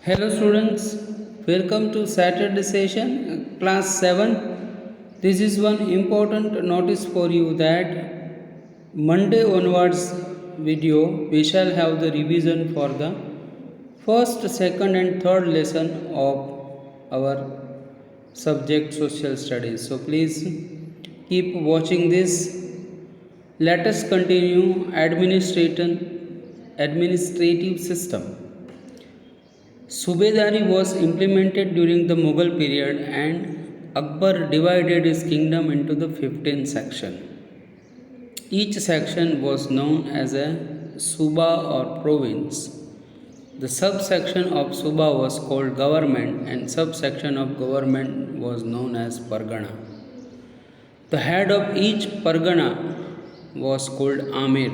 Hello students, welcome to Saturday session, class 7. This is one important notice for you that Monday onwards video we shall have the revision for the first, second and third lesson of our subject social studies. So please keep watching this. Let us continue administrative system. Subedari was implemented during the Mughal period and Akbar divided his kingdom into the 15 sections. Each section was known as a Suba or province. The subsection of Suba was called government and subsection of government was known as Pargana. The head of each Pargana was called Amir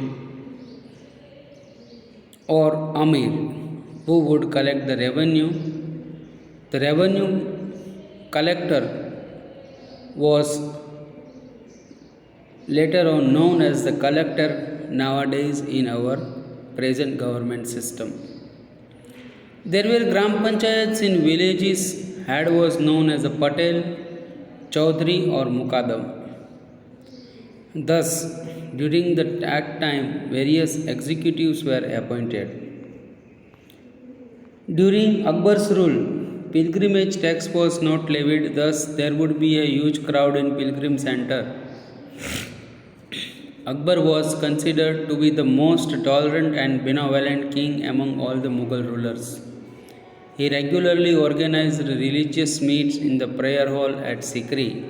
or Amir, who would collect the revenue. The revenue collector was later on known as the collector nowadays in our present government system. There were Gram Panchayats in villages. Head was known as a Patel, Chaudhary or Mukadam. Thus, during that time, various executives were appointed. During Akbar's rule, pilgrimage tax was not levied, thus, there would be a huge crowd in pilgrim center. Akbar was considered to be the most tolerant and benevolent king among all the Mughal rulers. He regularly organized religious meets in the prayer hall at Sikri,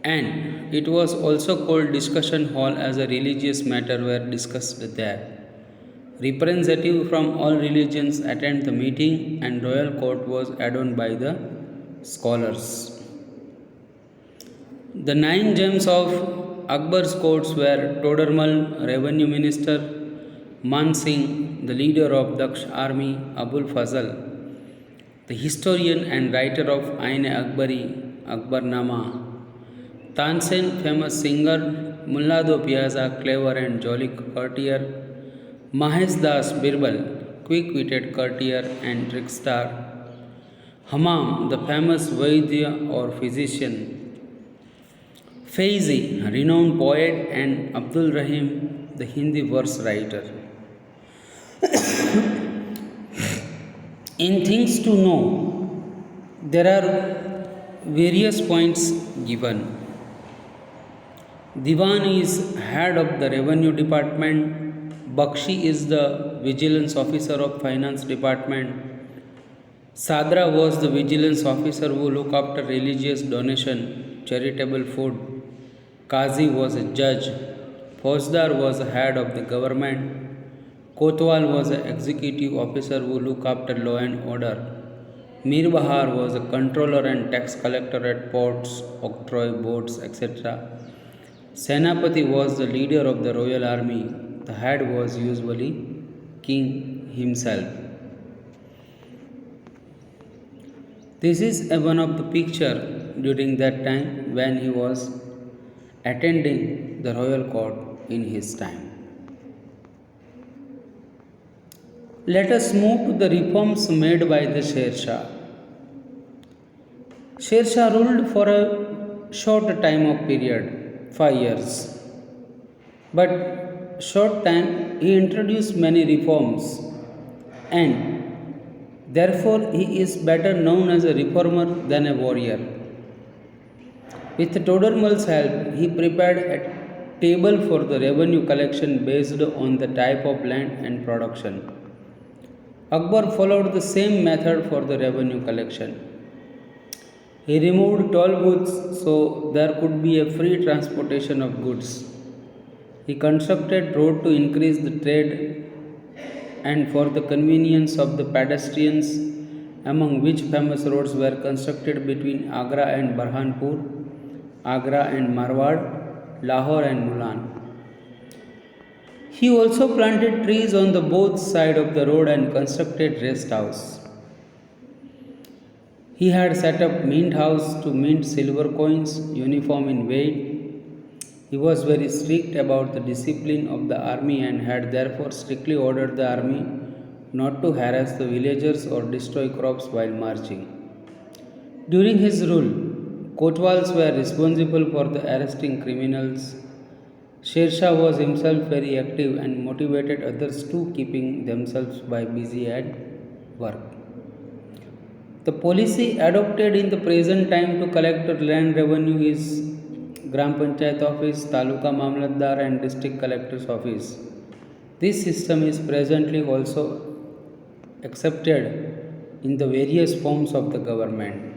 and it was also called discussion hall as a religious matter were discussed there. Representatives from all religions attend the meeting and royal court was adorned by the scholars. The 9 gems of Akbar's courts were Todarmal, revenue minister, Man Singh, the leader of Daksh army, Abul Fazl, the historian and writer of Ain-e-Akbari, Akbarnama, Tansen, famous singer, Mullado Piazza, clever and jolly courtier, Mahesh Das Birbal, quick-witted courtier and trickster, Hammam, the famous Vaidya or physician, Faizi, renowned poet, and Abdul Rahim, the Hindi verse writer. In things to know, there are various points given. Diwan is head of the revenue department. Bakshi is the vigilance officer of finance department. Sadra was the vigilance officer who looked after religious donation, charitable food. Qazi was a judge. Fauzdar was the head of the government. Kotwal was an executive officer who looked after law and order. Mir Bahar was a controller and tax collector at ports, octroi, boats, etc. Senapati was the leader of the royal army. The head was usually king himself. This is one of the picture during that time when he was attending the royal court in his time. Let us move to the reforms made by the Sher Shah. Sher Shah ruled for a short time of period, 5 years. But short time he introduced many reforms and therefore he is better known as a reformer than a warrior. With Todarmal's help, he prepared a table for the revenue collection based on the type of land and production. Akbar followed the same method for the revenue collection. He removed toll booths so there could be a free transportation of goods. He constructed road to increase the trade and for the convenience of the pedestrians, among which famous roads were constructed between Agra and Burhanpur, Agra and Marwad, Lahore and Mulan. He also planted trees on the both sides of the road and constructed rest house. He had set up mint house to mint silver coins, uniform in weight. He was very strict about the discipline of the army and had therefore strictly ordered the army not to harass the villagers or destroy crops while marching. During his rule, Kotwals were responsible for the arresting criminals. Sher Shah was himself very active and motivated others too, keeping themselves by busy at work. The policy adopted in the present time to collect the land revenue is Gram Panchayat Office, Taluka Mamlatdar and District Collector's Office. This system is presently also accepted in the various forms of the government.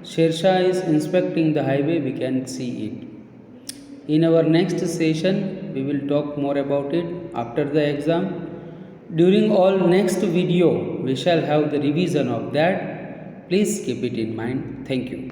Sher Shah is inspecting the highway, we can see it. In our next session, we will talk more about it after the exam. During all next video, we shall have the revision of that. Please keep it in mind. Thank you.